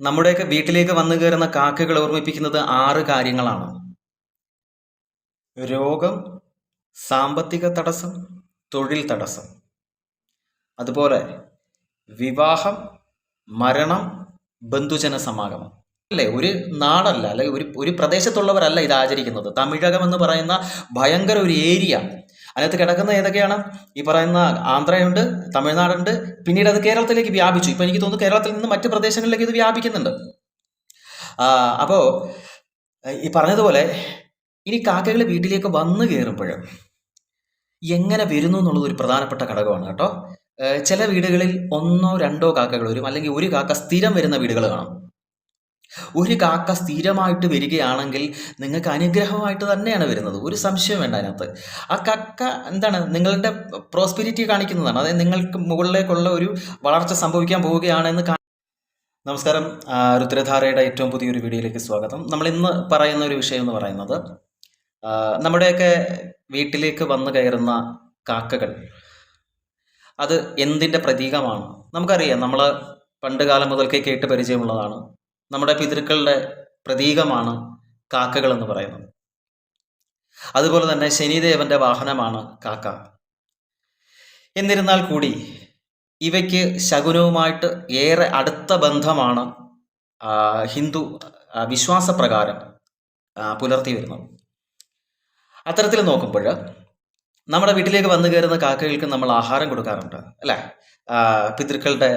നമ്മുടെയൊക്കെ വീട്ടിലേക്ക് വന്നു കയറുന്ന കാക്കകൾ ഓർമ്മിപ്പിക്കുന്നത് 6 കാര്യങ്ങളാണ്. രോഗം, സാമ്പത്തിക തടസ്സം, തൊഴിൽ തടസ്സം, അതുപോലെ വിവാഹം, മരണം, ബന്ധുജന സമാഗമം. അല്ലേ, ഒരു നാടല്ല, അല്ലെ ഒരു പ്രദേശത്തുള്ളവരല്ല ഇത് ആചരിക്കുന്നത്. തമിഴകം എന്ന് പറയുന്ന ഭയങ്കര ഒരു ഏരിയ, അതിനകത്ത് കിടക്കുന്ന ഏതൊക്കെയാണ്? ഈ പറയുന്ന ആന്ധ്രയുണ്ട്, തമിഴ്നാടുണ്ട്, പിന്നീട് അത് കേരളത്തിലേക്ക് വ്യാപിച്ചു. ഇപ്പൊ എനിക്ക് തോന്നുന്നു കേരളത്തിൽ നിന്ന് മറ്റ് പ്രദേശങ്ങളിലേക്ക് ഇത് വ്യാപിക്കുന്നുണ്ട്. അപ്പോൾ ഈ പറഞ്ഞതുപോലെ ഇനി കാക്കകൾ വീട്ടിലേക്ക് വന്നു കയറുമ്പോൾ എങ്ങനെ വരുന്നു എന്നുള്ളത് ഒരു പ്രധാനപ്പെട്ട ഘടകമാണ് കേട്ടോ. ചില വീടുകളിൽ 1-2 കാക്കകൾ വരും, അല്ലെങ്കിൽ ഒരു കാക്ക സ്ഥിരം വരുന്ന വീടുകൾ കാണാം. ഒരു കാക്ക സ്ഥിരമായിട്ട് വരികയാണെങ്കിൽ നിങ്ങൾക്ക് അനുഗ്രഹമായിട്ട് തന്നെയാണ് വരുന്നത്, ഒരു സംശയം വേണ്ട അതിനകത്ത്. ആ കാക്ക എന്താണ്, നിങ്ങളുടെ പ്രോസ്പെരിറ്റി കാണിക്കുന്നതാണ്. അതായത് നിങ്ങൾക്ക് മുകളിലേക്കുള്ള ഒരു വളർച്ച സംഭവിക്കാൻ പോവുകയാണെന്ന്. നമസ്കാരം, രുദ്രധാരയുടെ ഏറ്റവും പുതിയൊരു വീഡിയോയിലേക്ക് സ്വാഗതം. നമ്മൾ ഇന്ന് പറയുന്ന ഒരു വിഷയം എന്ന് പറയുന്നത്, നമ്മുടെയൊക്കെ വീട്ടിലേക്ക് വന്നു കയറുന്ന കാക്കകൾ അത് എന്തിൻ്റെ പ്രതീകമാണ്? നമുക്കറിയാം, നമ്മൾ പണ്ട് കാലം മുതൽക്കേ കേട്ട് പരിചയമുള്ളതാണ്. നമ്മുടെ പിതൃക്കളുടെ പ്രതീകമാണ് കാക്കകൾ എന്ന് പറയുന്നത്. അതുപോലെ തന്നെ ശനിദേവന്റെ വാഹനമാണ് കാക്ക. എന്നിരുന്നാൽ കൂടി ഇവയ്ക്ക് ശകുനവുമായിട്ട് ഏറെ അടുത്ത ബന്ധമാണ് ഹിന്ദു വിശ്വാസപ്രകാരം പുലർത്തി വരുന്നത്. അത്തരത്തിൽ നോക്കുമ്പോൾ നമ്മുടെ വീട്ടിലേക്ക് വന്നു കയറുന്ന കാക്കകൾക്ക് നമ്മൾ ആഹാരം കൊടുക്കാറുണ്ട്, അല്ലേ? പിതൃക്കളുടെ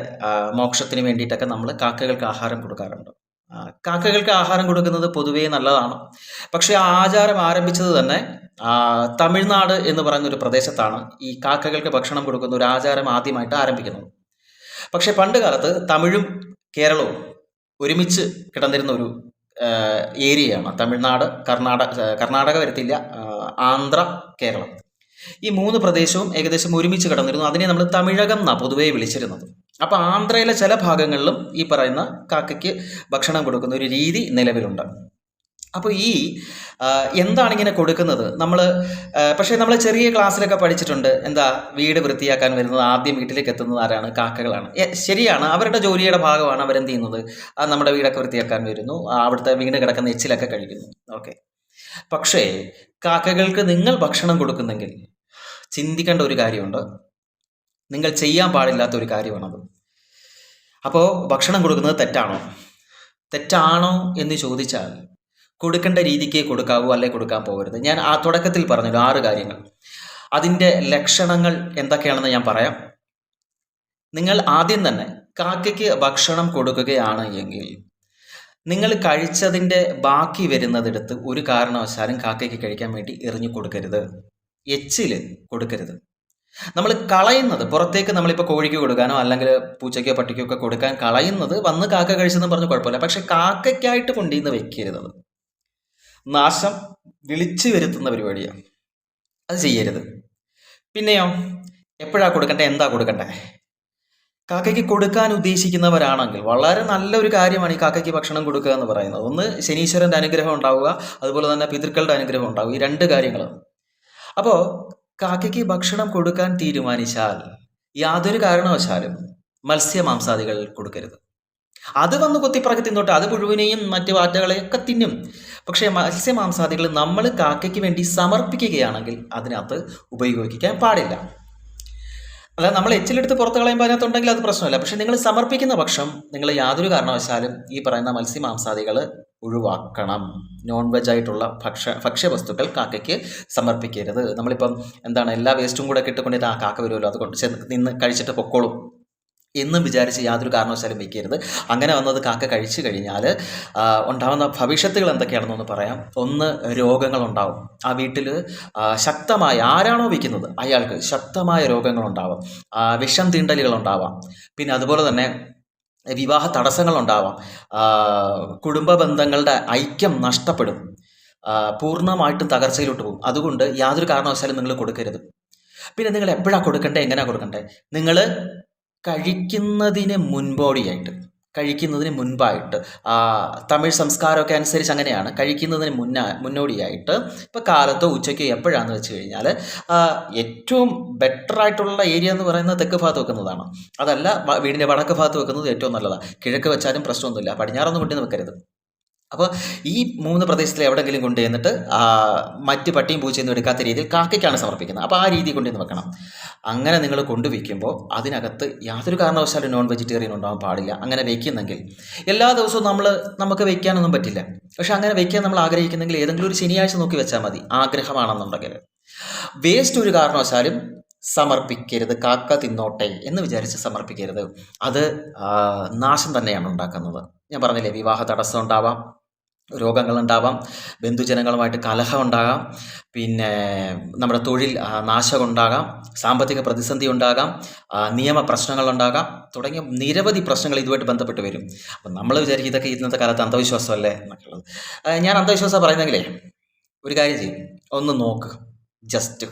മോക്ഷത്തിന് വേണ്ടിയിട്ടൊക്കെ നമ്മൾ കാക്കകൾക്ക് ആഹാരം കൊടുക്കാറുണ്ട്. കാക്കകൾക്ക് ആഹാരം കൊടുക്കുന്നത് പൊതുവേ നല്ലതാണ്. പക്ഷേ ആ ആചാരം ആരംഭിച്ചത് തന്നെ തമിഴ്നാട് എന്ന് പറയുന്ന ഒരു പ്രദേശത്താണ് ഈ കാക്കകൾക്ക് ഭക്ഷണം കൊടുക്കുന്ന ഒരു ആചാരം ആദ്യമായിട്ട് ആരംഭിക്കുന്നത്. പക്ഷെ പണ്ട് കാലത്ത് തമിഴും കേരളവും ഒരുമിച്ച് കിടന്നിരുന്ന ഒരു ഏരിയയാണ് തമിഴ്നാട്. കർണാടക വരത്തില്ല, ആന്ധ്ര, കേരളം, ഈ 3 പ്രദേശവും ഏകദേശം ഒരുമിച്ച് കിടന്നിരുന്നു. അതിനെ നമ്മൾ തമിഴകം എന്നാണ് പൊതുവേ വിളിച്ചിരുന്നത്. അപ്പോൾ ആന്ധ്രയിലെ ചില ഭാഗങ്ങളിലും ഈ പറയുന്ന കാക്കയ്ക്ക് ഭക്ഷണം കൊടുക്കുന്ന ഒരു രീതി നിലവിലുണ്ട്. അപ്പോൾ ഈ എന്താണ് ഇങ്ങനെ കൊടുക്കുന്നത്? പക്ഷേ നമ്മൾ ചെറിയ ക്ലാസ്സിലൊക്കെ പഠിച്ചിട്ടുണ്ട്, എന്താ, വീട് വൃത്തിയാക്കാൻ വരുന്നത് ആദ്യം വീട്ടിലേക്ക് എത്തുന്നത് ആരാണ്? കാക്കകളാണ്. ശരിയാണ്, അവരുടെ ജോലിയുടെ ഭാഗമാണ് അവരെന്ത് ചെയ്യുന്നത്. നമ്മുടെ വീടൊക്കെ വൃത്തിയാക്കാൻ വരുന്നു, അവിടുത്തെ വീണ് കിടക്കുന്ന എച്ചിലൊക്കെ കഴിക്കുന്നു. ഓക്കെ, പക്ഷേ കാക്കകൾക്ക് നിങ്ങൾ ഭക്ഷണം കൊടുക്കുന്നെങ്കിൽ ചിന്തിക്കേണ്ട ഒരു കാര്യമുണ്ട്. നിങ്ങൾ ചെയ്യാൻ പാടില്ലാത്ത ഒരു കാര്യമാണത്. അപ്പോൾ ഭക്ഷണം കൊടുക്കുന്നത് തെറ്റാണോ എന്ന് ചോദിച്ചാൽ കൊടുക്കേണ്ട രീതിക്ക് കൊടുക്കാവൂ, അല്ലെ കൊടുക്കാൻ പോകരുത്. ഞാൻ ആ തുടക്കത്തിൽ പറഞ്ഞല്ലോ 6 കാര്യങ്ങൾ. അതിൻ്റെ ലക്ഷണങ്ങൾ എന്തൊക്കെയാണെന്ന് ഞാൻ പറയാം. നിങ്ങൾ ആദ്യം തന്നെ കാക്കയ്ക്ക് ഭക്ഷണം കൊടുക്കുകയാണ് എങ്കിൽ നിങ്ങൾ കഴിച്ചതിൻ്റെ ബാക്കി വരുന്നതെടുത്ത് ഒരു കാരണവശാലും കാക്കയ്ക്ക് കഴിക്കാൻ വേണ്ടി എറിഞ്ഞു കൊടുക്കരുത്. എച്ചില് കൊടുക്കരുത്. നമ്മൾ കളയുന്നത് പുറത്തേക്ക്, നമ്മളിപ്പോൾ കോഴിക്ക് കൊടുക്കാനോ അല്ലെങ്കിൽ പൂച്ചയ്ക്കോ പട്ടിക്കോ ഒക്കെ കൊടുക്കാൻ കളയുന്നത് വന്ന് കാക്ക കഴിച്ചെന്ന് പറഞ്ഞ് കുഴപ്പമില്ല. പക്ഷെ കാക്കയ്ക്കായിട്ട് കൊണ്ടുവന്ന് വെക്കരുത്. നാശം വിളിച്ചു വരുത്തുന്ന പരിപാടിയാണ്, അത് ചെയ്യരുത്. പിന്നെയോ, എപ്പോഴാണ് കൊടുക്കണ്ടേ, എന്താ കൊടുക്കണ്ടേ? കാക്കയ്ക്ക് കൊടുക്കാൻ ഉദ്ദേശിക്കുന്നവരാണെങ്കിൽ വളരെ നല്ലൊരു കാര്യമാണ് ഈ കാക്കയ്ക്ക് ഭക്ഷണം കൊടുക്കുക എന്ന് പറയുന്നത്. ഒന്ന്, ശനീശ്വരൻ്റെ അനുഗ്രഹം ഉണ്ടാവുക, അതുപോലെ തന്നെ പിതൃക്കളുടെ അനുഗ്രഹം ഉണ്ടാവുക, ഈ 2 കാര്യങ്ങളാണ്. അപ്പോൾ കാക്കയ്ക്ക് ഭക്ഷണം കൊടുക്കാൻ തീരുമാനിച്ചാൽ യാതൊരു കാരണവശാലും മത്സ്യമാംസാദികൾ കൊടുക്കരുത്. അത് വന്ന് കൊത്തിപ്പറക്കി തിന്നോട്ടെ, അത് പുഴുവിനെയും മറ്റ് വാറ്റകളെയൊക്കെ തിന്നും. പക്ഷേ മത്സ്യമാംസാദികൾ നമ്മൾ കാക്കയ്ക്ക് വേണ്ടി സമർപ്പിക്കുകയാണെങ്കിൽ അതിനകത്ത് ഉപയോഗിക്കാൻ പാടില്ല. അല്ല, നമ്മൾ എച്ചിലെടുത്ത് പുറത്ത് കളയുമ്പോൾ അതിനകത്തുണ്ടെങ്കിൽ അത് പ്രശ്നമില്ല. പക്ഷെ നിങ്ങൾ സമർപ്പിക്കുന്ന പക്ഷം നിങ്ങൾ യാതൊരു കാരണവശാലും ഈ പറയുന്ന മത്സ്യമാംസാദികൾ ഒഴിവാക്കണം. നോൺ വെജ് ആയിട്ടുള്ള ഭക്ഷ്യവസ്തുക്കൾ കാക്കയ്ക്ക് സമർപ്പിക്കരുത്. നമ്മളിപ്പം എന്താണ്, എല്ലാ വേസ്റ്റും കൂടെ ഇട്ടുകൊണ്ടിട്ട് കാക്ക വരുമല്ലോ, അതുകൊണ്ട് നിന്ന് കഴിച്ചിട്ട് പൊക്കോളും എന്നും വിചാരിച്ച് യാതൊരു കാരണവശാലും വയ്ക്കരുത്. അങ്ങനെ വന്നത് കാക്ക കഴിച്ചു കഴിഞ്ഞാൽ ഉണ്ടാകുന്ന ഭവിഷ്യത്തുകൾ എന്തൊക്കെയാണെന്നൊന്ന് പറയാം. ഒന്ന്, രോഗങ്ങളുണ്ടാവും. ആ വീട്ടിൽ ശക്തമായ, ആരാണോ വയ്ക്കുന്നത് അയാൾക്ക് ശക്തമായ രോഗങ്ങളുണ്ടാവാം, വിഷം തീണ്ടലുകളുണ്ടാവാം. പിന്നെ അതുപോലെ തന്നെ വിവാഹ തടസ്സങ്ങളുണ്ടാവാം, കുടുംബ ബന്ധങ്ങളുടെ ഐക്യം നഷ്ടപ്പെടും, പൂർണ്ണമായിട്ടും തകർച്ചയിലോട്ട് പോകും. അതുകൊണ്ട് യാതൊരു കാരണവശാലും നിങ്ങൾ കൊടുക്കരുത്. പിന്നെ നിങ്ങൾ എപ്പോഴാണ് കൊടുക്കണ്ടേ, എങ്ങനെയാണ് കൊടുക്കണ്ടേ? നിങ്ങൾ കഴിക്കുന്നതിന് മുൻപോടിയായിട്ട് കഴിക്കുന്നതിന് മുൻപായിട്ട് തമിഴ് സംസ്കാരമൊക്കെ അനുസരിച്ച് അങ്ങനെയാണ്. കഴിക്കുന്നതിന് മുന്നോടിയായിട്ട് ഇപ്പോൾ കാലത്തോ ഉച്ചയ്ക്കോ എപ്പോഴാണെന്ന് വെച്ച് കഴിഞ്ഞാൽ ഏറ്റവും ബെറ്റർ ആയിട്ടുള്ള ഏരിയ എന്ന് പറയുന്നത് തെക്ക് ഭാഗത്ത് വെക്കുന്നതാണ്. അതല്ല വീടിൻ്റെ വടക്ക് ഭാഗത്ത് വെക്കുന്നത് ഏറ്റവും നല്ലതാണ്. കിഴക്ക് വെച്ചാലും പ്രശ്നമൊന്നുമില്ല, പടിഞ്ഞാറൊന്നും കൊണ്ടുവന്ന് വെക്കരുത്. അപ്പോൾ ഈ 3 പ്രദേശത്തിൽ എവിടെയെങ്കിലും കൊണ്ടുവന്നിട്ട് മറ്റ് പട്ടിയും പൂച്ചയൊന്നും എടുക്കാത്ത രീതിയിൽ കാക്കയ്ക്കാണ് സമർപ്പിക്കുന്നത്. അപ്പോൾ ആ രീതി കൊണ്ടുവന്ന് വെക്കണം. അങ്ങനെ നിങ്ങൾ കൊണ്ടുവയ്ക്കുമ്പോൾ അതിനകത്ത് യാതൊരു കാരണവശാലും നോൺ വെജിറ്റേറിയൻ ഉണ്ടാകാൻ പാടില്ല. അങ്ങനെ വയ്ക്കുന്നെങ്കിൽ എല്ലാ ദിവസവും നമുക്ക് വയ്ക്കാനൊന്നും പറ്റില്ല. പക്ഷെ അങ്ങനെ വയ്ക്കാൻ നമ്മൾ ആഗ്രഹിക്കുന്നെങ്കിൽ ഏതെങ്കിലും ഒരു ശനിയാഴ്ച നോക്കി വെച്ചാൽ മതി, ആഗ്രഹമാണെന്നുണ്ടെങ്കിൽ. വേസ്റ്റ് ഒരു കാരണവശാലും സമർപ്പിക്കരുത്. കാക്ക തിന്നോട്ടെ എന്ന് വിചാരിച്ച് സമർപ്പിക്കരുത്. അത് നാശം തന്നെയാണ് ഉണ്ടാക്കുന്നത്. ഞാൻ പറഞ്ഞില്ലേ, വിവാഹ തടസ്സം ഉണ്ടാവാം, രോഗങ്ങളുണ്ടാവാം, ബന്ധുജനങ്ങളുമായിട്ട് കലഹം ഉണ്ടാകാം, പിന്നെ നമ്മുടെ തൊഴിൽ നാശമുണ്ടാകാം, സാമ്പത്തിക പ്രതിസന്ധി ഉണ്ടാകാം, നിയമ പ്രശ്നങ്ങളുണ്ടാകാം, തുടങ്ങിയ നിരവധി പ്രശ്നങ്ങൾ ഇതുമായിട്ട് ബന്ധപ്പെട്ട് വരും. അപ്പം നമ്മൾ വിചാരിക്കും ഇതൊക്കെ ഇന്നത്തെ കാലത്ത് അന്ധവിശ്വാസമല്ലേ എന്നൊക്കെയുള്ളത്. ഞാൻ അന്ധവിശ്വാസം പറയുന്നെങ്കിലേ ഒരു കാര്യം ചെയ്യും, ഒന്ന് നോക്ക്, ജസ്റ്റ്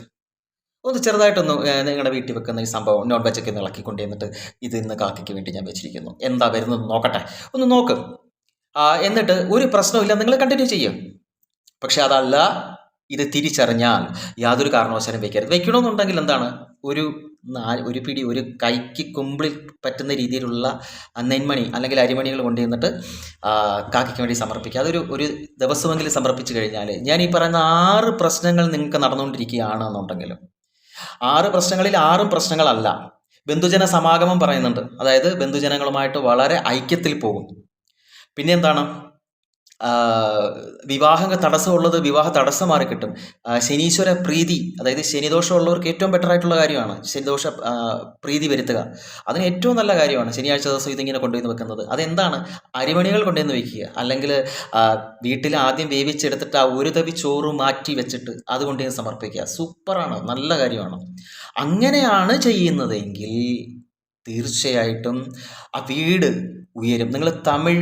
ഒന്ന് ചെറുതായിട്ടൊന്ന് നിങ്ങളുടെ വീട്ടിൽ വെക്കുന്ന ഈ സംഭവം നോൺ വെജൊക്കെ ഒന്ന് ഇളക്കിക്കൊണ്ട് എന്നിട്ട് ഇത് ഇന്ന് കാക്കയ്ക്ക് വേണ്ടി ഞാൻ വെച്ചിരിക്കുന്നു, എന്താ വരുന്നത് നോക്കട്ടെ, ഒന്ന് നോക്ക്. എന്നിട്ട് ഒരു പ്രശ്നമില്ല, നിങ്ങൾ കണ്ടിന്യൂ ചെയ്യും. പക്ഷെ അതല്ല, ഇത് തിരിച്ചറിഞ്ഞാൽ യാതൊരു കാരണവശാലും വയ്ക്കരുത്. വയ്ക്കണമെന്നുണ്ടെങ്കിൽ എന്താണ്, ഒരു പിടി, ഒരു കൈക്ക് കുമ്പിളിൽ പറ്റുന്ന രീതിയിലുള്ള നെന്മണി അല്ലെങ്കിൽ അരിമണികൾ കൊണ്ടുവന്നിട്ട് കാക്കയ്ക്ക് വേണ്ടി സമർപ്പിക്കുക. ഒരു ദിവസമെങ്കിലും സമർപ്പിച്ചു കഴിഞ്ഞാൽ, ഞാൻ ഈ പറയുന്ന 6 പ്രശ്നങ്ങൾ നിങ്ങൾക്ക് നടന്നുകൊണ്ടിരിക്കുകയാണെന്നുണ്ടെങ്കിലും 6 പ്രശ്നങ്ങളിൽ 6 പ്രശ്നങ്ങളല്ല. ബന്ധുജന സമാഗമം പറയുന്നുണ്ട്, അതായത് ബന്ധുജനങ്ങളുമായിട്ട് വളരെ ഐക്യത്തിൽ പോകും. പിന്നെ എന്താണ്, വിവാഹ തടസ്സമുള്ളത് വിവാഹ തടസ്സം മാറി കിട്ടും. ശനീശ്വര പ്രീതി, അതായത് ശനിദോഷമുള്ളവർക്ക് ഏറ്റവും ബെറ്റർ ആയിട്ടുള്ള കാര്യമാണ് ശനിദോഷ പ്രീതി വരുത്തുക. അതിന് ഏറ്റവും നല്ല കാര്യമാണ് ശനിയാഴ്ച ദിവസം ഇതിങ്ങനെ കൊണ്ടുവന്ന് വെക്കുന്നത്. അതെന്താണ്, അരിമണികൾ കൊണ്ടുവന്ന് വെക്കുക, അല്ലെങ്കിൽ വീട്ടിൽ ആദ്യം വേവിച്ചെടുത്തിട്ട് ആ ഒരു തവി ചോറ് മാറ്റി വെച്ചിട്ട് അത് കൊണ്ടുവന്ന് സമർപ്പിക്കുക. സൂപ്പറാണ്, നല്ല കാര്യമാണ്. അങ്ങനെയാണ് ചെയ്യുന്നതെങ്കിൽ തീർച്ചയായിട്ടും ആ വീട് ഉയരും. നിങ്ങൾ തമിഴ്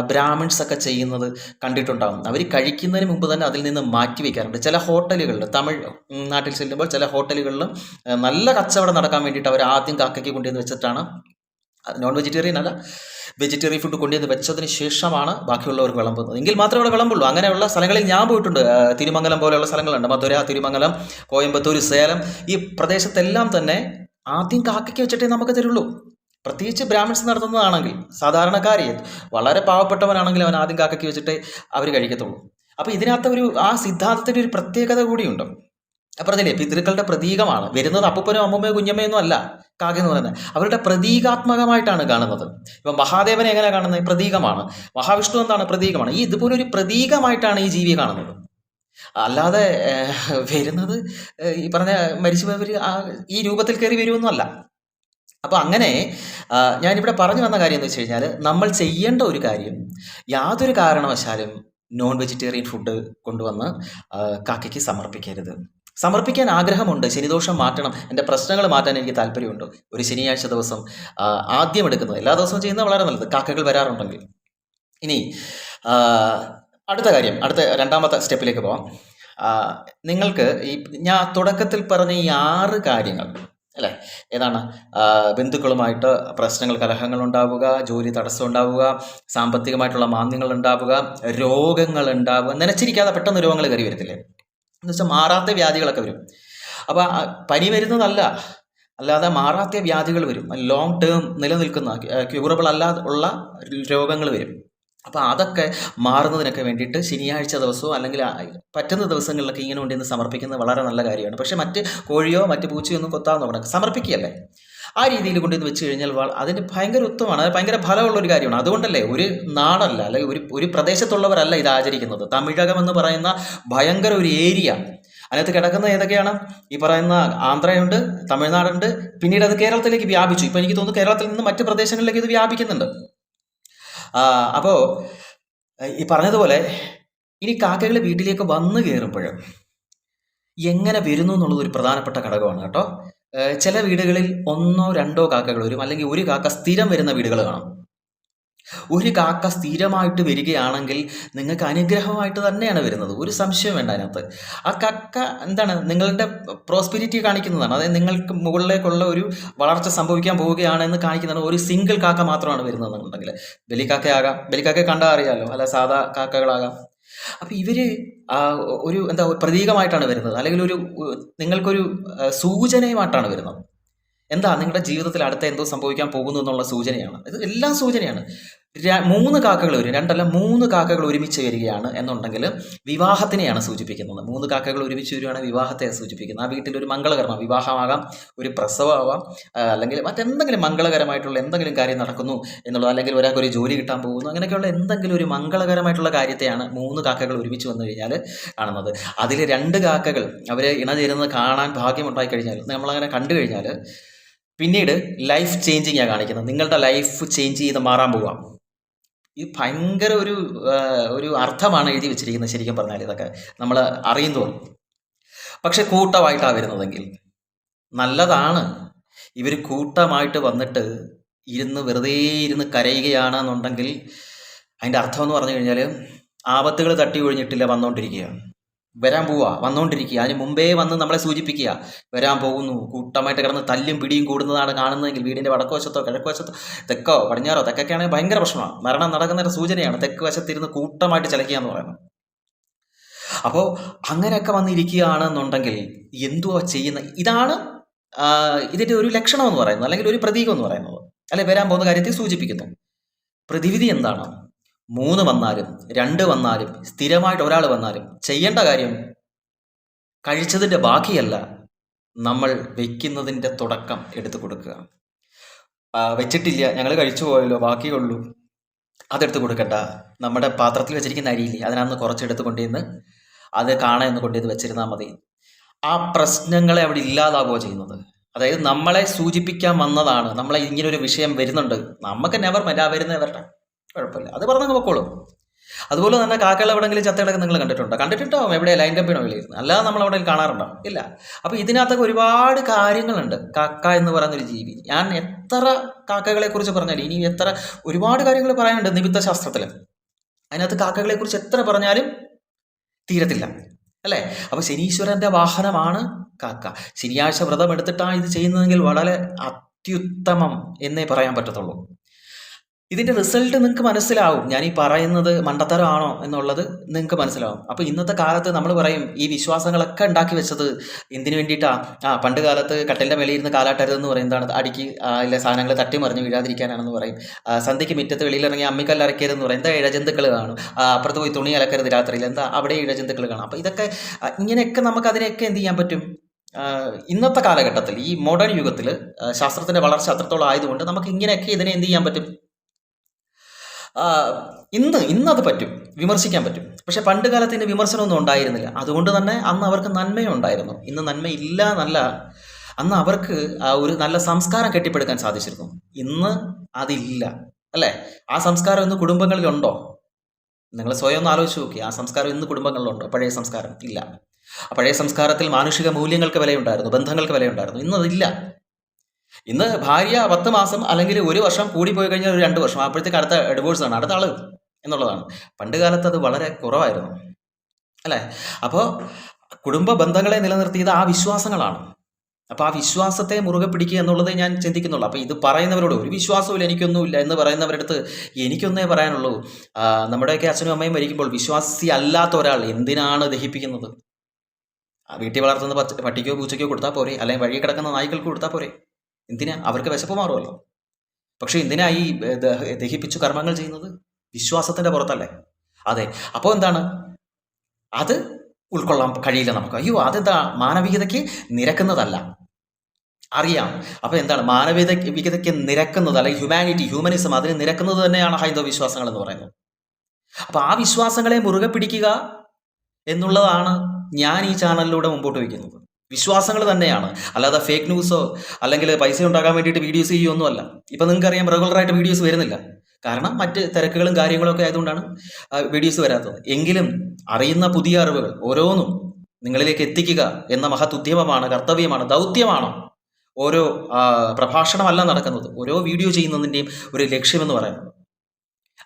ബ്രാഹ്മിൺസ് ഒക്കെ ചെയ്യുന്നത് കണ്ടിട്ടുണ്ടാകും. അവർ കഴിക്കുന്നതിന് മുമ്പ് തന്നെ അതിൽ നിന്ന് മാറ്റി വയ്ക്കാറുണ്ട്. ചില ഹോട്ടലുകളിൽ, തമിഴ് നാട്ടിൽ ചെല്ലുമ്പോൾ ചില ഹോട്ടലുകളിലും നല്ല കച്ചവടം നടക്കാൻ വേണ്ടിയിട്ട് അവർ ആദ്യം കാക്കയ്ക്ക് കൊണ്ടുവന്ന് വെച്ചിട്ടാണ്, നോൺ വെജിറ്റേറിയൻ അല്ല, വെജിറ്റേറിയൻ ഫുഡ് കൊണ്ടുവന്ന് വെച്ചതിന് ശേഷമാണ് ബാക്കിയുള്ളവർക്ക് വിളമ്പുന്നത്. എങ്കിൽ മാത്രമേ അവിടെ വിളമ്പുള്ളൂ. അങ്ങനെയുള്ള സ്ഥലങ്ങളിൽ ഞാൻ പോയിട്ടുണ്ട്. തിരുമംഗലം പോലെയുള്ള സ്ഥലങ്ങളുണ്ട്, മധുര, തിരുമംഗലം, കോയമ്പത്തൂർ, സേലം, ഈ പ്രദേശത്തെല്ലാം തന്നെ ആദ്യം കാക്കയ്ക്ക് വെച്ചിട്ടേ നമുക്ക് തരുള്ളൂ. പ്രത്യേകിച്ച് ബ്രാഹ്മിൺസ് നടത്തുന്നതാണെങ്കിൽ, സാധാരണക്കാരെ വളരെ പാവപ്പെട്ടവനാണെങ്കിൽ അവൻ ആദ്യം കാക്കയ്ക്ക് വെച്ചിട്ടേ അവർ കഴിക്കത്തുള്ളൂ. അപ്പോൾ ഇതിനകത്ത് ആ സിദ്ധാന്തത്തിൻ്റെ ഒരു പ്രത്യേകത കൂടിയുണ്ട്. പറഞ്ഞില്ലേ, പിതൃക്കളുടെ പ്രതീകമാണ്. വരുന്നത് അപ്പൂപ്പനോ അമ്മൂമ്മയോ കുഞ്ഞമ്മയൊന്നും അല്ല കാക്ക എന്ന് പറയുന്നത്, അവരുടെ പ്രതീകാത്മകമായിട്ടാണ് കാണുന്നത്. ഇപ്പം മഹാദേവനെ എങ്ങനെ കാണുന്നത്, പ്രതീകമാണ്. മഹാവിഷ്ണു എന്താണ്, പ്രതീകമാണ്. ഇതുപോലൊരു പ്രതീകമായിട്ടാണ് ഈ ജീവിയെ കാണുന്നത്. അല്ലാതെ വരുന്നത് ഈ പറഞ്ഞ മരിച്ചുപോയവർ ഈ രൂപത്തിൽ കയറി വരുമൊന്നുമല്ല. അപ്പോൾ അങ്ങനെ ഞാനിവിടെ പറഞ്ഞു വന്ന കാര്യം എന്ന് വെച്ച് കഴിഞ്ഞാൽ, നമ്മൾ ചെയ്യേണ്ട ഒരു കാര്യം, യാതൊരു കാരണവശാലും നോൺ വെജിറ്റേറിയൻ ഫുഡ് കൊണ്ടുവന്ന് കാക്കയ്ക്ക് സമർപ്പിക്കരുത്. സമർപ്പിക്കാൻ ആഗ്രഹമുണ്ട്, ശനിദോഷം മാറ്റണം, എൻ്റെ പ്രശ്നങ്ങൾ മാറ്റാൻ എനിക്ക് താല്പര്യമുണ്ട്, ഒരു ശനിയാഴ്ച ദിവസം ആദ്യം എടുക്കുന്നത്, എല്ലാ ദിവസവും ചെയ്യുന്നത് വളരെ നല്ലത്, കാക്കകൾ വരാറുണ്ടെങ്കിൽ. ഇനി അടുത്ത കാര്യം, അടുത്ത 2ാമത്തെ സ്റ്റെപ്പിലേക്ക് പോവാം. നിങ്ങൾക്ക് ഞാൻ തുടക്കത്തിൽ പറഞ്ഞ ഈ 6 കാര്യങ്ങൾ അല്ലേ, ഏതാണ്, ബന്ധുക്കളുമായിട്ട് പ്രശ്നങ്ങൾ, കലഹങ്ങൾ ഉണ്ടാവുക, ജോലി തടസ്സം ഉണ്ടാവുക, സാമ്പത്തികമായിട്ടുള്ള മാന്ദ്യങ്ങൾ ഉണ്ടാവുക, രോഗങ്ങൾ ഉണ്ടാവുക, നനച്ചിരിക്കാതെ പെട്ടെന്ന് രോഗങ്ങൾ കയറി വരത്തില്ലേ, എന്ന് വെച്ചാൽ മാറാത്ത വ്യാധികളൊക്കെ വരും. അപ്പോൾ പനി വരുന്നതല്ല, അല്ലാതെ മാറാത്ത വ്യാധികൾ വരും, ലോങ് ടേം നിലനിൽക്കുന്ന ക്യൂറബിൾ അല്ലാതെ ഉള്ള രോഗങ്ങൾ വരും. അപ്പോൾ അതൊക്കെ മാറുന്നതിനൊക്കെ വേണ്ടിയിട്ട് ശനിയാഴ്ച ദിവസമോ അല്ലെങ്കിൽ പറ്റുന്ന ദിവസങ്ങളിലൊക്കെ ഇങ്ങനെ കൊണ്ടുവന്ന് സമർപ്പിക്കുന്നത് വളരെ നല്ല കാര്യമാണ്. പക്ഷേ മറ്റ് കോഴിയോ മറ്റ് പൂച്ചയോ ഒന്നും കൊത്താൻ നോക്കണം, സമർപ്പിക്കുകയല്ലേ. ആ രീതിയിൽ കൊണ്ടുവന്ന് വെച്ച് കഴിഞ്ഞാൽ അതിന് ഭയങ്കര ഉത്തമമാണ്, അത് ഭയങ്കര ഫലമുള്ളൊരു കാര്യമാണ്. അതുകൊണ്ടല്ലേ ഒരു നാടല്ല, അല്ലെങ്കിൽ ഒരു പ്രദേശത്തുള്ളവരല്ല ഇത് ആചരിക്കുന്നത്. തമിഴകം എന്ന് പറയുന്ന ഭയങ്കര ഒരു ഏരിയ, അതിനകത്ത് കിടക്കുന്ന ഏതൊക്കെയാണ്, ഈ പറയുന്ന ആന്ധ്രയുണ്ട്, തമിഴ്നാടുണ്ട്, പിന്നീട് അത് കേരളത്തിലേക്ക് വ്യാപിച്ചു. ഇപ്പോൾ എനിക്ക് തോന്നുന്നു കേരളത്തിൽ നിന്ന് മറ്റ് പ്രദേശങ്ങളിലേക്ക് ഇത് വ്യാപിക്കുന്നുണ്ട്. അപ്പോൾ ഈ പറഞ്ഞതുപോലെ ഇനി കാക്കകൾ വീട്ടിലേക്ക് വന്നു കയറുമ്പോൾ എങ്ങനെ വരുന്നു എന്നുള്ളത് ഒരു പ്രധാനപ്പെട്ട ഘടകമാണ് കേട്ടോ. ചില വീടുകളിൽ 1 2 കാക്കകൾ വരും, അല്ലെങ്കിൽ ഒരു കാക്ക സ്ഥിരം വരുന്ന വീടുകൾ കാണാം. ഒരു കാക്ക സ്ഥിരമായിട്ട് വരികയാണെങ്കിൽ നിങ്ങൾക്ക് അനുഗ്രഹമായിട്ട് തന്നെയാണ് വരുന്നത്, ഒരു സംശയം വേണ്ട അതിനകത്ത്. ആ കാക്ക എന്താണ് നിങ്ങളുടെ പ്രോസ്പെരിറ്റി കാണിക്കുന്നതാണ്, അതായത് നിങ്ങൾക്ക് മുകളിലേക്കുള്ള ഒരു വളർച്ച സംഭവിക്കാൻ പോവുകയാണെന്ന് കാണിക്കുന്നതാണ്. ഒരു സിംഗിൾ കാക്ക മാത്രമാണ് വരുന്നതെന്നുണ്ടെങ്കിൽ ബലിക്കാക്കയാകാം, ബലിക്കാക്ക കണ്ടാൽ അറിയാമല്ലോ, അല്ല സാധാ കാക്കകളാകാം. അപ്പം ഇവര് ഒരു എന്താ പ്രതീകമായിട്ടാണ് വരുന്നത്, അല്ലെങ്കിൽ ഒരു നിങ്ങൾക്കൊരു സൂചനയുമായിട്ടാണ് വരുന്നത്. എന്താ നിങ്ങളുടെ ജീവിതത്തിൽ അടുത്ത എന്തോ സംഭവിക്കാൻ പോകുന്നു എന്നുള്ള സൂചനയാണ്. ഇത് എല്ലാം സൂചനയാണ്. 3 കാക്കകൾ വരും, 2 അല്ല 3 കാക്കകൾ ഒരുമിച്ച് വരികയാണ് എന്നുണ്ടെങ്കിൽ വിവാഹത്തിനെയാണ് സൂചിപ്പിക്കുന്നത്. 3 കാക്കകൾ ഒരുമിച്ച് വരികയാണ് വിവാഹത്തെ സൂചിപ്പിക്കുന്നത്. ആ വീട്ടിലൊരു മംഗളകർമ്മം, വിവാഹമാകാം, ഒരു പ്രസവമാവാം, അല്ലെങ്കിൽ മറ്റെന്തെങ്കിലും മംഗളകരമായിട്ടുള്ള എന്തെങ്കിലും കാര്യം നടക്കുന്നു എന്നുള്ളത്, അല്ലെങ്കിൽ ഒരാൾക്ക് ഒരു ജോലി കിട്ടാൻ പോകുന്നു, അങ്ങനെയൊക്കെയുള്ള എന്തെങ്കിലും ഒരു മംഗളകരമായിട്ടുള്ള കാര്യത്തെയാണ് 3 കാക്കകൾ ഒരുമിച്ച് വന്നു കഴിഞ്ഞാൽ കാണുന്നത്. അതിൽ 2 കാക്കകൾ അവർ ഇണചേരുന്നത് കാണാൻ ഭാഗ്യമുണ്ടായി കഴിഞ്ഞാൽ, നമ്മളങ്ങനെ കണ്ടു കഴിഞ്ഞാൽ പിന്നീട് ലൈഫ് ചേഞ്ചിങ്ങാണ് കാണിക്കുന്നത്. നിങ്ങളുടെ ലൈഫ് ചേഞ്ച് ചെയ്ത് മാറാൻ പോവാം. ഈ ഭയങ്കര ഒരു അർത്ഥമാണ് എഴുതി വെച്ചിരിക്കുന്നത് ശരിക്കും പറഞ്ഞാൽ. ഇതൊക്കെ നമ്മൾ അറിയും തോന്നും. പക്ഷെ കൂട്ടമായിട്ടാണ് വരുന്നതെങ്കിൽ നല്ലതാണ്. ഇവർ കൂട്ടമായിട്ട് വന്നിട്ട് വെറുതെ ഇരുന്ന് കരയുകയാണെന്നുണ്ടെങ്കിൽ അതിൻ്റെ അർത്ഥം എന്ന് പറഞ്ഞു കഴിഞ്ഞാൽ ആപത്തുകൾ തട്ടി ഒഴിഞ്ഞിട്ടില്ല, വന്നുകൊണ്ടിരിക്കുകയാണ്, വരാൻ പോവുക, വന്നുകൊണ്ടിരിക്കുക. അതിന് മുമ്പേ വന്ന് നമ്മളെ സൂചിപ്പിക്കുക, വരാൻ പോകുന്നു. കൂട്ടമായിട്ട് കിടന്ന് തല്ലും പിടിയും കൂടുന്നതാണ് കാണുന്നതെങ്കിൽ വീടിൻ്റെ വടക്കുവശത്തോ കിഴക്കുവശത്തോ തെക്കോ പടിഞ്ഞാറോ തെക്കൊക്കെയാണെങ്കിൽ ഭയങ്കര പ്രശ്നമാണ്, മരണം നടക്കുന്ന സൂചനയാണ്. തെക്ക് വശത്തിരുന്ന് കൂട്ടമായിട്ട് ചലിക്കുക എന്ന് പറയുന്നത്. അപ്പോൾ അങ്ങനെയൊക്കെ വന്നിരിക്കുകയാണെന്നുണ്ടെങ്കിൽ എന്തുവാ ചെയ്യുന്നത്? ഇതാണ് ഇതിൻ്റെ ഒരു ലക്ഷണം എന്ന് പറയുന്നത്, അല്ലെങ്കിൽ ഒരു പ്രതീകം എന്ന് പറയുന്നത്, അല്ലെങ്കിൽ വരാൻ പോകുന്ന കാര്യത്തെ സൂചിപ്പിക്കുന്നു. പ്രതിവിധി എന്താണ്? 3 വന്നാലും 2 വന്നാലും സ്ഥിരമായിട്ട് ഒരാൾ വന്നാലും ചെയ്യേണ്ട കാര്യം കഴിച്ചതിൻ്റെ ബാക്കിയല്ല, നമ്മൾ വെക്കുന്നതിൻ്റെ തുടക്കം എടുത്തു കൊടുക്കുക. വെച്ചിട്ടില്ല, ഞങ്ങൾ കഴിച്ചു പോയല്ലോ, ബാക്കിയുള്ളൂ, അതെടുത്ത് കൊടുക്കണ്ട. നമ്മുടെ പാത്രത്തിൽ വെച്ചിരിക്കുന്ന അരിയില്ലേ, അതിനകത്ത് കുറച്ചെടുത്ത് കൊണ്ടുവന്ന് അത് കാണാൻ കൊണ്ടുവന്ന് വെച്ചിരുന്നാൽ മതി. ആ പ്രശ്നങ്ങളെ അവിടെ ഇല്ലാതാവുകയോ ചെയ്യുന്നത്. അതായത് നമ്മളെ സൂചിപ്പിക്കാൻ വന്നതാണ്, നമ്മളെ ഇങ്ങനൊരു വിഷയം വരുന്നുണ്ട്, നമുക്ക് നെവർ വരുന്നത് വരട്ടെ, കുഴപ്പമില്ല, അത് പറഞ്ഞങ്ങ് പൊക്കോളും. അതുപോലെ തന്നെ കാക്കകൾ എവിടെയെങ്കിലും ചത്തകളൊക്കെ നിങ്ങൾ കണ്ടിട്ടുണ്ടോ? എവിടെ ലൈൻ കമ്പിനോ വിളിയിരുന്നു, അല്ലാതെ നമ്മൾ അവിടെ കാണാറുണ്ടോ? ഇല്ല. അപ്പോൾ ഇതിനകത്തൊക്കെ ഒരുപാട് കാര്യങ്ങളുണ്ട്. കാക്ക എന്ന് പറയുന്നൊരു ജീവി, ഞാൻ എത്ര കാക്കകളെ കുറിച്ച് പറഞ്ഞാലും ഇനി ഒരുപാട് കാര്യങ്ങൾ പറയാനുണ്ട് നിമിത്ത ശാസ്ത്രത്തിൽ. അതിനകത്ത് കാക്കകളെ കുറിച്ച് എത്ര പറഞ്ഞാലും തീരത്തില്ല, അല്ലേ? അപ്പോൾ ശനീശ്വരൻ്റെ വാഹനമാണ് കാക്ക. ശനിയാഴ്ച വ്രതം എടുത്തിട്ടാണ് ഇത് ചെയ്യുന്നതെങ്കിൽ വളരെ അത്യുത്തമം എന്നേ പറയാൻ പറ്റത്തുള്ളൂ. ഇതിൻ്റെ റിസൾട്ട് നിങ്ങൾക്ക് മനസ്സിലാവും. ഞാൻ ഈ പറയുന്നത് മണ്ടത്തരമാണോ എന്നുള്ളത് നിങ്ങൾക്ക് മനസ്സിലാവും. അപ്പോൾ ഇന്നത്തെ കാലത്ത് നമ്മൾ പറയും ഈ വിശ്വാസങ്ങളൊക്കെ ഉണ്ടാക്കി വെച്ചത് എന്തിനു വേണ്ടിയിട്ടാണ്? പണ്ട് കാലത്ത് കട്ടലിൻ്റെ മേലെ ഇരുന്ന് കാലാട്ടരുതെന്ന് പറയുന്നതാണ്, അടിക്ക് ഇല്ല സാധനങ്ങൾ തട്ടി മറിഞ്ഞ് വീഴാതിരിക്കാനാണെന്ന് പറയും. സന്ധ്യയ്ക്ക് മുറ്റത്ത് വെളിയിലിറങ്ങി അമ്മിക്കല്ല് അരക്കരുതെന്ന് പറയും. എന്താ ഇഴജന്തുക്കൾ കാണും. അപ്പുറത്ത് പോയി തുണി അലക്കരുത് രാത്രിയിൽ, എന്താ അവിടെ ഇഴജന്തുക്കൾ കാണും. അപ്പോൾ ഇതൊക്കെ ഇങ്ങനെയൊക്കെ നമുക്ക് അതിനെയൊക്കെ എന്ത് ചെയ്യാൻ പറ്റും? ഇന്നത്തെ കാലഘട്ടത്തിൽ ഈ മോഡേൺ യുഗത്തിൽ ശാസ്ത്രത്തിൻ്റെ വളർച്ച അത്രത്തോളം ആയതുകൊണ്ട് നമുക്ക് ഇങ്ങനെയൊക്കെ ഇതിനെ എന്ത് ചെയ്യാൻ പറ്റും? ഇന്നത് പറ്റും, വിമർശിക്കാൻ പറ്റും. പക്ഷെ പണ്ട് കാലത്തിന് വിമർശനമൊന്നും ഉണ്ടായിരുന്നില്ല. അതുകൊണ്ട് തന്നെ അന്ന് അവർക്ക് നന്മയുണ്ടായിരുന്നു. ഇന്ന് നന്മയില്ല എന്നല്ല, അന്ന് അവർക്ക് ഒരു നല്ല സംസ്കാരം കെട്ടിപ്പടുക്കാൻ സാധിച്ചിരുന്നു. ഇന്ന് അതില്ല, അല്ലേ? ആ സംസ്കാരം ഇന്ന് കുടുംബങ്ങളിലുണ്ടോ? നിങ്ങൾ സ്വയം ഒന്ന് ആലോചിച്ച് നോക്കി. ആ സംസ്കാരം ഇന്ന് കുടുംബങ്ങളിലുണ്ടോ? പഴയ സംസ്കാരം ഇല്ല. ആ പഴയ സംസ്കാരത്തിൽ മാനുഷിക മൂല്യങ്ങൾക്ക് വിലയുണ്ടായിരുന്നു, ബന്ധങ്ങൾക്ക് വിലയുണ്ടായിരുന്നു. ഇന്നതില്ല. ഇന്ന് ഭാര്യ 10 മാസം അല്ലെങ്കിൽ 1 വർഷം കൂടി പോയി കഴിഞ്ഞാൽ ഒരു 2 വർഷം, അപ്പോഴത്തേക്ക് അടുത്ത ഡിവോഴ്സാണ്, അടുത്ത ആള് എന്നുള്ളതാണ്. പണ്ട് കാലത്ത് അത് വളരെ കുറവായിരുന്നു, അല്ലേ? അപ്പോൾ കുടുംബ ബന്ധങ്ങളെ നിലനിർത്തിയത് ആ വിശ്വാസങ്ങളാണ്. അപ്പോൾ ആ വിശ്വാസത്തെ മുറുകെ പിടിക്കുക എന്നുള്ളത് ഞാൻ ചിന്തിക്കുന്നുള്ളൂ. അപ്പോൾ ഇത് പറയുന്നവരോട് ഒരു വിശ്വാസവും എനിക്കൊന്നുമില്ല എന്ന് പറയുന്നവരുടെ അടുത്ത് എനിക്കൊന്നേ പറയാനുള്ളൂ, നമ്മുടെയൊക്കെ അച്ഛനും അമ്മയും മരിക്കുമ്പോൾ വിശ്വാസി അല്ലാത്ത ഒരാൾ എന്തിനാണ് ദഹിപ്പിക്കുന്നത്? വീട്ടിൽ വളർത്തുന്ന പട്ടിക്കോ പൂച്ചയ്ക്കോ കൊടുത്താൽ പോരെ, അല്ലെങ്കിൽ വഴി കിടക്കുന്ന നായ്ക്കൾക്ക് കൊടുത്താൽ പോരെ? എന്തിനാ? അവർക്ക് വിശപ്പ് മാറുമല്ലോ. പക്ഷെ എന്തിനാ ഈ ദഹിപ്പിച്ചു കർമ്മങ്ങൾ ചെയ്യുന്നത്? വിശ്വാസത്തിൻ്റെ പുറത്തല്ലേ? അതെ. അപ്പോൾ എന്താണ്? അത് ഉൾക്കൊള്ളാൻ കഴിയില്ല നമുക്ക്. അയ്യോ, അതെന്താ? മാനവികതയ്ക്ക് നിരക്കുന്നതല്ല, അറിയാം. അപ്പോൾ എന്താണ്? മാനവികതയ്ക്ക് നിരക്കുന്നത്, അല്ലെങ്കിൽ ഹ്യൂമനിസം അതിന് നിരക്കുന്നത് തന്നെയാണ് ഹൈന്ദവ വിശ്വാസങ്ങൾ എന്ന് പറയുന്നത്. അപ്പോൾ ആ വിശ്വാസങ്ങളെ മുറുകെ പിടിക്കുക എന്നുള്ളതാണ് ഞാൻ ഈ ചാനലിലൂടെ മുമ്പോട്ട് വയ്ക്കുന്നത്. വിശ്വാസങ്ങൾ തന്നെയാണ്, അല്ലാതെ ഫേക്ക് ന്യൂസോ അല്ലെങ്കിൽ പൈസ ഉണ്ടാക്കാൻ വേണ്ടിയിട്ട് വീഡിയോസ് ചെയ്യുമൊന്നുമല്ല. ഇപ്പം നിങ്ങൾക്കറിയാം, റെഗുലറായിട്ട് വീഡിയോസ് വരുന്നില്ല, കാരണം മറ്റ് തിരക്കുകളും കാര്യങ്ങളൊക്കെ ആയതുകൊണ്ടാണ് വീഡിയോസ് വരാത്തത്. എങ്കിലും അറിയുന്ന പുതിയ അറിവുകൾ ഓരോന്നും നിങ്ങളിലേക്ക് എത്തിക്കുക എന്ന മഹത് ഉദ്യമമാണ്, കർത്തവ്യമാണ്, ദൗത്യമാണ് ഓരോ പ്രഭാഷണമല്ല നടക്കുന്നത്, ഓരോ വീഡിയോ ചെയ്യുന്നതിൻ്റെയും ഒരു ലക്ഷ്യമെന്ന് പറയുന്നത്.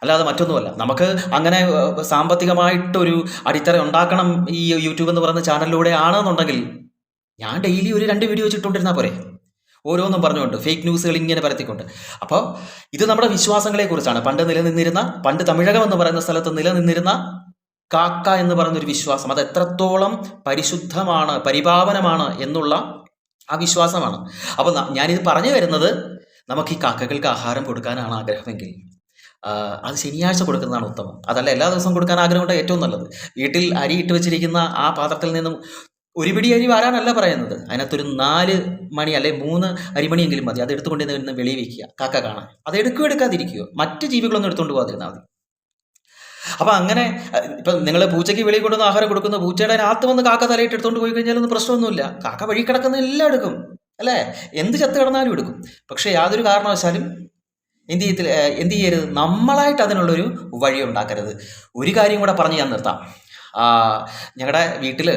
അല്ലാതെ മറ്റൊന്നുമല്ല. നമുക്ക് അങ്ങനെ സാമ്പത്തികമായിട്ടൊരു അടിത്തറ ഉണ്ടാക്കണം ഈ യൂട്യൂബ് എന്ന് പറയുന്ന ചാനലിലൂടെ ആണെന്നുണ്ടെങ്കിൽ ഞാൻ ഡെയിലി ഒരു 2 വീഡിയോ വെച്ചിട്ടുണ്ടിരുന്നാൽ പോരെ, ഓരോന്നും പറഞ്ഞുകൊണ്ട് ഫേക്ക് ന്യൂസുകൾ ഇങ്ങനെ പരത്തിക്കൊണ്ട്. അപ്പോൾ ഇത് നമ്മുടെ വിശ്വാസങ്ങളെക്കുറിച്ചാണ്. പണ്ട് തമിഴകം എന്ന് പറയുന്ന സ്ഥലത്ത് നിലനിന്നിരുന്ന കാക്ക എന്ന് പറയുന്നൊരു വിശ്വാസം, അത് എത്രത്തോളം പരിശുദ്ധമാണ്, പരിപാവനമാണ് എന്നുള്ള ആ വിശ്വാസമാണ്. അപ്പോൾ ഞാനിത് പറഞ്ഞു വരുന്നത്, നമുക്ക് ഈ കാക്കകൾക്ക് ആഹാരം കൊടുക്കാനാണ് ആഗ്രഹമെങ്കിൽ അത് ശനിയാഴ്ച കൊടുക്കുന്നതാണ് ഉത്തമം. അതല്ല എല്ലാ ദിവസവും കൊടുക്കാൻ ആഗ്രഹമുണ്ട് ഏറ്റവും നല്ലത്. വീട്ടിൽ അരി ഇട്ട് വെച്ചിരിക്കുന്ന ആ പാത്രത്തിൽ നിന്നും ഒരു പിടി അരി വരാനല്ല പറയുന്നത്, അതിനകത്തൊരു 4 മണി അല്ലെ 3 അരിമണിയെങ്കിലും മതി. അത് എടുത്തുകൊണ്ട് നിന്ന് വെളിയിൽ വയ്ക്കുക, കാക്ക കാണാൻ. അത് എടുക്കാതിരിക്കുകയോ, മറ്റ് ജീവികളൊന്നും എടുത്തുകൊണ്ട് പോകാതിരുന്നാൽ മതി. അപ്പം അങ്ങനെ ഇപ്പം നിങ്ങൾ പൂച്ചയ്ക്ക് വെളിയിൽ കൊണ്ടുവന്ന് ആഹാരം കൊടുക്കുന്ന പൂച്ചയുടെ രാത്രി വന്ന് കാക്ക തലയിട്ട് എടുത്തുകൊണ്ട് പോയി കഴിഞ്ഞാലൊന്നും പ്രശ്നമൊന്നുമില്ല. കാക്ക വഴി കിടക്കുന്ന എല്ലാം എടുക്കും, അല്ലേ? എന്ത് ചത്ത് കിടന്നാലും എടുക്കും. പക്ഷേ യാതൊരു കാരണവശാലും എന്ത് ചെയ്യരുത്, നമ്മളായിട്ട് അതിനുള്ളൊരു വഴി ഉണ്ടാക്കരുത്. ഒരു കാര്യം കൂടെ പറഞ്ഞ് ഞാൻ നിർത്താം. ഞങ്ങളുടെ വീട്ടിൽ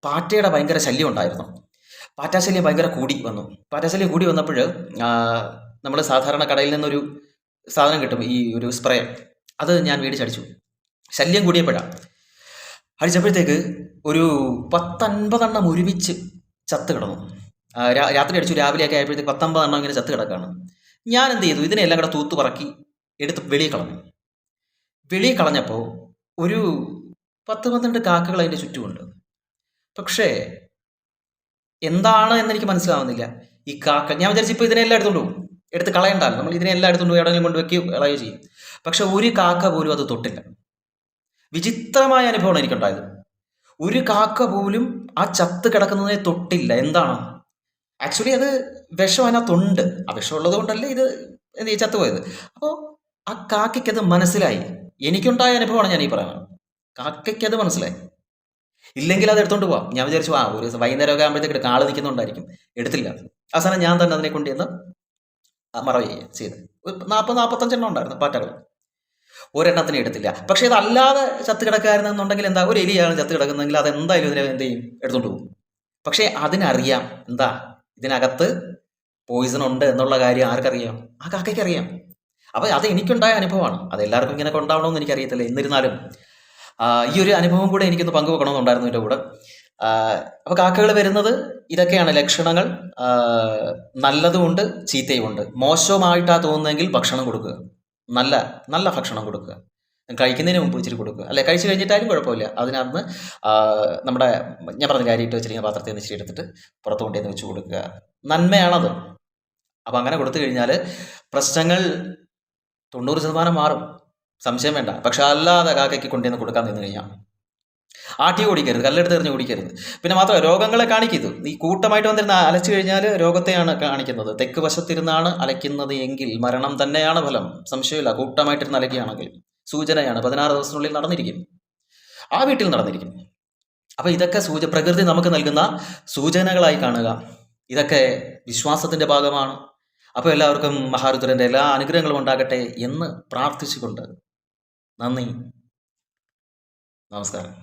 പാറ്റയുടെ ഭയങ്കര ശല്യം ഉണ്ടായിരുന്നു. പാറ്റാശല്യം ഭയങ്കര കൂടി വന്നപ്പോൾ നമ്മൾ സാധാരണ കടയിൽ നിന്നൊരു സാധനം കിട്ടും, ഈ ഒരു സ്പ്രേ. അത് ഞാൻ മേടിച്ചടിച്ചു. ശല്യം കൂടിയപ്പോഴാണ് അടിച്ചപ്പോഴത്തേക്ക് ഒരു 10-50 എണ്ണം ഒരുമിച്ച് ചത്ത് കിടന്നു. രാത്രി അടിച്ചു, രാവിലെയൊക്കെ ആയപ്പോഴത്തേക്ക് 10-50 എണ്ണം ഇങ്ങനെ ചത്ത് കിടക്കുകയാണ്. ഞാൻ എന്ത് ചെയ്തു, ഇതിനെല്ലാം കൂടെ തൂത്ത് പറക്കി എടുത്ത് വെളിയിൽ കളഞ്ഞപ്പോൾ ഒരു 10-12 കാക്കകൾ അതിൻ്റെ ചുറ്റുമുണ്ട്. പക്ഷേ എന്താണ് എന്നെനിക്ക് മനസ്സിലാവുന്നില്ല. ഈ കാക്ക, ഞാൻ വിചാരിച്ചു ഇപ്പോൾ ഇതിനെല്ലാം എടുത്തുകൊണ്ട് പോകും, എടുത്ത് കളയണ്ടല്ലോ, നമ്മൾ ഇതിനെല്ലാം എടുത്തുകൊണ്ട് പോയി എവിടെയെങ്കിലും കൊണ്ട് വെക്കുകയോ കളയുകയോ ചെയ്യും. പക്ഷെ ഒരു കാക്ക പോലും അത് തൊട്ടില്ല. വിചിത്രമായ അനുഭവമാണ് എനിക്കുണ്ടായത്. ഒരു കാക്ക പോലും ആ ചത്ത് കിടക്കുന്നതിനെ തൊട്ടില്ല. എന്താണ്? ആക്ച്വലി അത് വിഷം അതിനകത്തുണ്ട്. ആ വിഷമുള്ളത് കൊണ്ടല്ലേ ഇത് ചത്തുപോയത്. അപ്പോൾ ആ കാക്കയ്ക്കത് മനസ്സിലായി. എനിക്കുണ്ടായ അനുഭവമാണ് ഞാൻ ഈ പറയുന്നത്. കാക്കയ്ക്കത് മനസ്സിലായി. ഇല്ലെങ്കിൽ അത് എടുത്തോണ്ട് പോവാം. ഞാൻ വിചാരിച്ചു ഒരു വൈകുന്നേരമൊക്കെ ആകുമ്പോഴത്തേക്ക് കാള് നിൽക്കുന്നുണ്ടായിരിക്കും, എടുത്തില്ല. അവസാനം ഞാൻ തന്നെ അതിനെ കൊണ്ടുവന്ന് മറവ് ചെയ്ത് 40-45 എണ്ണം ഉണ്ടായിരുന്നു പാറ്റകൾ. ഒരെണ്ണത്തിനെ എടുത്തില്ല. പക്ഷേ ഇതല്ലാതെ ചത്ത് കിടക്കായിരുന്നെന്നുണ്ടെങ്കിൽ എന്താ, ഒരു എലിയാണ് ചത്ത് കിടക്കുന്നതെങ്കിൽ അതെന്തായാലും ഇതിനെ എന്ത് ചെയ്യും, എടുത്തോണ്ട് പോകും. പക്ഷേ അതിനറിയാം എന്താ ഇതിനകത്ത് പോയിസൺ ഉണ്ട് എന്നുള്ള കാര്യം. ആർക്കറിയാം? ആ കാക്കയ്ക്ക് അറിയാം. അപ്പോൾ അത് എനിക്കുണ്ടായ അനുഭവമാണ്. അത് എല്ലാവർക്കും ഇങ്ങനെ കൊണ്ടാവണമെന്ന് എനിക്കറിയത്തില്ല. എന്നിരുന്നാലും ഈ ഒരു അനുഭവം കൂടെ എനിക്കൊന്ന് പങ്കുവെക്കണമെന്നുണ്ടായിരുന്നു എൻ്റെ കൂടെ. അപ്പോൾ കാക്കകൾ വരുന്നത് ഇതൊക്കെയാണ് ലക്ഷണങ്ങൾ. നല്ലതുമുണ്ട്, ചീത്തയുമുണ്ട്. മോശമായിട്ടാ തോന്നുന്നതെങ്കിൽ ഭക്ഷണം കൊടുക്കുക, നല്ല ഭക്ഷണം കൊടുക്കുക. കഴിക്കുന്നതിന് മുമ്പ് ഇച്ചിരി കൊടുക്കുക, അല്ലെ കഴിച്ചു കഴിഞ്ഞിട്ടായാലും കുഴപ്പമില്ല. അതിനകത്ത് നമ്മുടെ ഞാൻ പറഞ്ഞ കാര്യമായിട്ട് വെച്ചിരിക്കുന്ന പാത്രത്തിൽ നിന്ന് ഇച്ചിരി എടുത്തിട്ട് പുറത്ത് കൊണ്ടുവന്ന് വെച്ച് കൊടുക്കുക. നന്മയാണത്. അപ്പം അങ്ങനെ കൊടുത്തു കഴിഞ്ഞാൽ പ്രശ്നങ്ങൾ 90% മാറും, സംശയം വേണ്ട. പക്ഷെ അല്ലാതെ കാക്കയ്ക്ക് കൊണ്ടുവന്ന് കൊടുക്കാൻ നിന്ന് കഴിഞ്ഞാൽ ആട്ടി ഓടിക്കരുത്, കല്ലെടുത്ത് എറിഞ്ഞ് ഓടിക്കരുത്. പിന്നെ മാത്രമല്ല രോഗങ്ങളെ കാണിക്കരുത്. ഈ കൂട്ടമായിട്ട് വന്നിരുന്ന അലച്ചു കഴിഞ്ഞാൽ രോഗത്തെയാണ് കാണിക്കുന്നത്. തെക്ക് വശത്തിരുന്നാണ് അലയ്ക്കുന്നത് എങ്കിൽ മരണം തന്നെയാണ് ഫലം, സംശയമില്ല. കൂട്ടമായിട്ടിരുന്ന് അലക്കുകയാണെങ്കിൽ സൂചനയാണ്, 16 ദിവസത്തിനുള്ളിൽ നടന്നിരിക്കും, ആ വീട്ടിൽ നടന്നിരിക്കും. അപ്പോൾ ഇതൊക്കെ പ്രകൃതി നമുക്ക് നൽകുന്ന സൂചനകളായി കാണുക. ഇതൊക്കെ വിശ്വാസത്തിൻ്റെ ഭാഗമാണ്. അപ്പോൾ എല്ലാവർക്കും മഹാരുദ്രൻ്റെ എല്ലാ അനുഗ്രഹങ്ങളും ഉണ്ടാകട്ടെ എന്ന് പ്രാർത്ഥിച്ചുകൊണ്ട് നന്ദി, നമസ്കാരം.